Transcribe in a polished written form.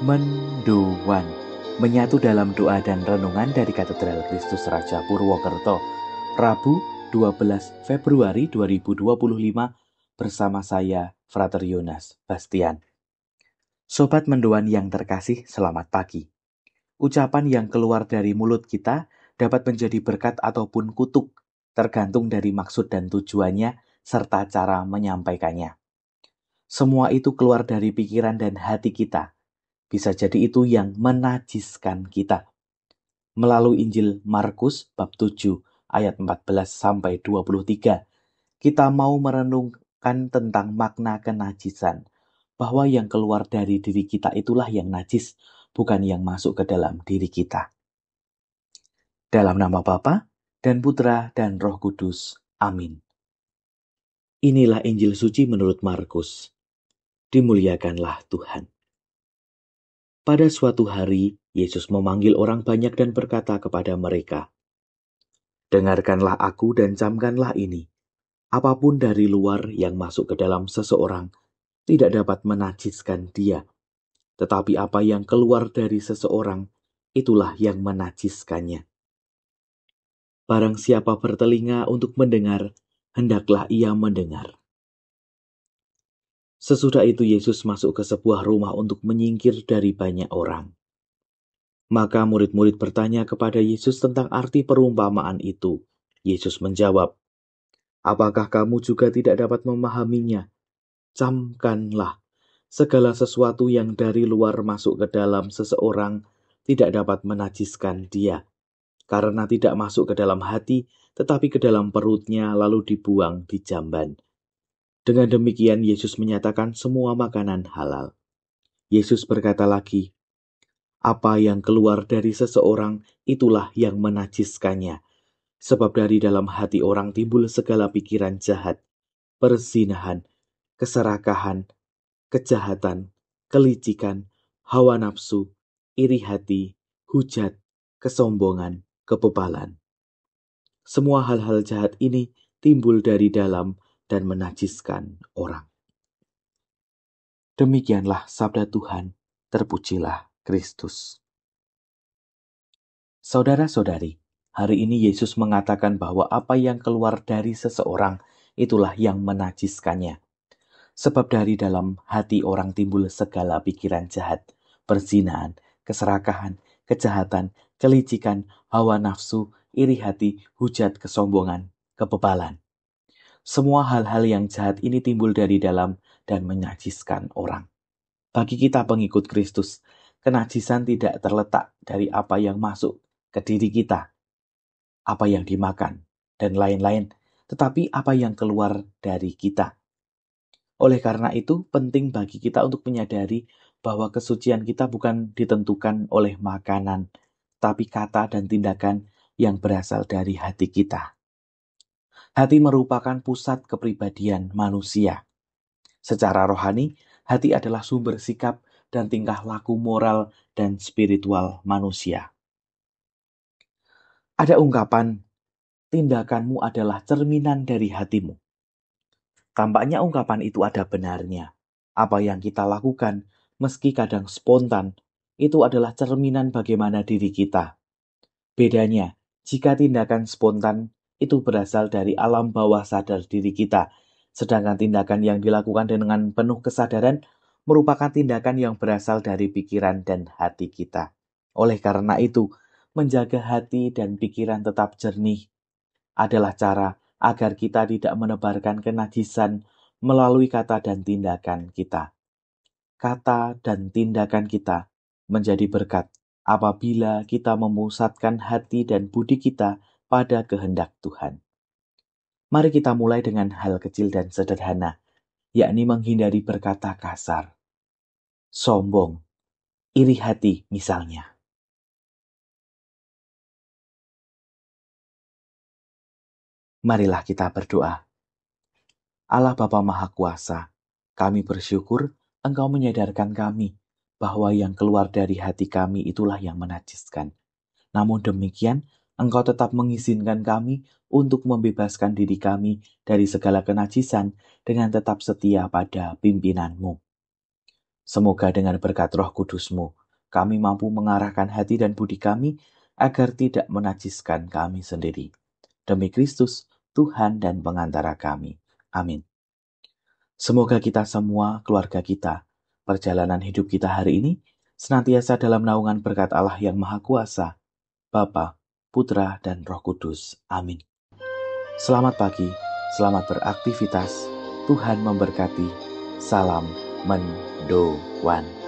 Mendoan menyatu dalam doa dan renungan dari Katedral Kristus Raja Purwokerto, Rabu 12 Februari 2025 bersama saya, Frater Yonas Bastian. Sobat Mendoan yang terkasih, selamat pagi. Ucapan yang keluar dari mulut kita dapat menjadi berkat ataupun kutuk, tergantung dari maksud dan tujuannya serta cara menyampaikannya. Semua itu keluar dari pikiran dan hati kita. Bisa jadi itu yang menajiskan kita. Melalui Injil Markus bab 7 ayat 14 sampai 23, kita mau merenungkan tentang makna kenajisan, bahwa yang keluar dari diri kita itulah yang najis, bukan yang masuk ke dalam diri kita. Dalam nama Bapa dan Putra dan Roh Kudus. Amin. Inilah Injil suci menurut Markus. Dimuliakanlah Tuhan. Pada suatu hari, Yesus memanggil orang banyak dan berkata kepada mereka, "Dengarkanlah aku dan camkanlah ini. Apapun dari luar yang masuk ke dalam seseorang tidak dapat menajiskan dia. Tetapi apa yang keluar dari seseorang, itulah yang menajiskannya. Barang siapa bertelinga untuk mendengar, hendaklah ia mendengar." Sesudah itu Yesus masuk ke sebuah rumah untuk menyingkir dari banyak orang. Maka murid-murid bertanya kepada Yesus tentang arti perumpamaan itu. Yesus menjawab, "Apakah kamu juga tidak dapat memahaminya? Camkanlah, segala sesuatu yang dari luar masuk ke dalam seseorang tidak dapat menajiskan dia, karena tidak masuk ke dalam hati, tetapi ke dalam perutnya lalu dibuang di jamban." Dengan demikian Yesus menyatakan semua makanan halal. Yesus berkata lagi, "Apa yang keluar dari seseorang, itulah yang menajiskannya. Sebab dari dalam hati orang timbul segala pikiran jahat, perzinahan, keserakahan, kejahatan, kelicikan, hawa nafsu, iri hati, hujat, kesombongan, kebebalan. Semua hal-hal jahat ini timbul dari dalam dan menajiskan orang." Demikianlah sabda Tuhan, terpujilah Kristus. Saudara-saudari, hari ini Yesus mengatakan bahwa apa yang keluar dari seseorang itulah yang menajiskannya. Sebab dari dalam hati orang timbul segala pikiran jahat, perzinahan, keserakahan, kejahatan, kelicikan, hawa nafsu, iri hati, hujat, kesombongan, kebebalan. Semua hal-hal yang jahat ini timbul dari dalam dan menajiskan orang. Bagi kita pengikut Kristus, kenajisan tidak terletak dari apa yang masuk ke diri kita, apa yang dimakan, dan lain-lain, tetapi apa yang keluar dari kita. Oleh karena itu, penting bagi kita untuk menyadari bahwa kesucian kita bukan ditentukan oleh makanan, tapi kata dan tindakan yang berasal dari hati kita. Hati merupakan pusat kepribadian manusia. Secara rohani, hati adalah sumber sikap dan tingkah laku moral dan spiritual manusia. Ada ungkapan, tindakanmu adalah cerminan dari hatimu. Tampaknya ungkapan itu ada benarnya. Apa yang kita lakukan, meski kadang spontan, itu adalah cerminan bagaimana diri kita. Bedanya, jika tindakan spontan itu berasal dari alam bawah sadar diri kita, sedangkan tindakan yang dilakukan dengan penuh kesadaran merupakan tindakan yang berasal dari pikiran dan hati kita. Oleh karena itu, menjaga hati dan pikiran tetap jernih adalah cara agar kita tidak menebarkan kenajisan melalui kata dan tindakan kita. Kata dan tindakan kita menjadi berkat apabila kita memusatkan hati dan budi kita pada kehendak Tuhan. Mari kita mulai dengan hal kecil dan sederhana, yakni menghindari berkata kasar, sombong, iri hati misalnya. Marilah kita berdoa. Allah Bapa Maha Kuasa, kami bersyukur Engkau menyadarkan kami bahwa yang keluar dari hati kami itulah yang menajiskan. Namun demikian, Engkau tetap mengizinkan kami untuk membebaskan diri kami dari segala kenajisan dengan tetap setia pada pimpinan-Mu. Semoga dengan berkat Roh Kudus-Mu, kami mampu mengarahkan hati dan budi kami agar tidak menajiskan kami sendiri. Demi Kristus, Tuhan dan pengantara kami. Amin. Semoga kita semua, keluarga kita, perjalanan hidup kita hari ini, senantiasa dalam naungan berkat Allah yang Maha Kuasa, Bapa, Putra, dan Roh Kudus. Amin. Selamat pagi, selamat beraktivitas. Tuhan memberkati. Salam mendoan.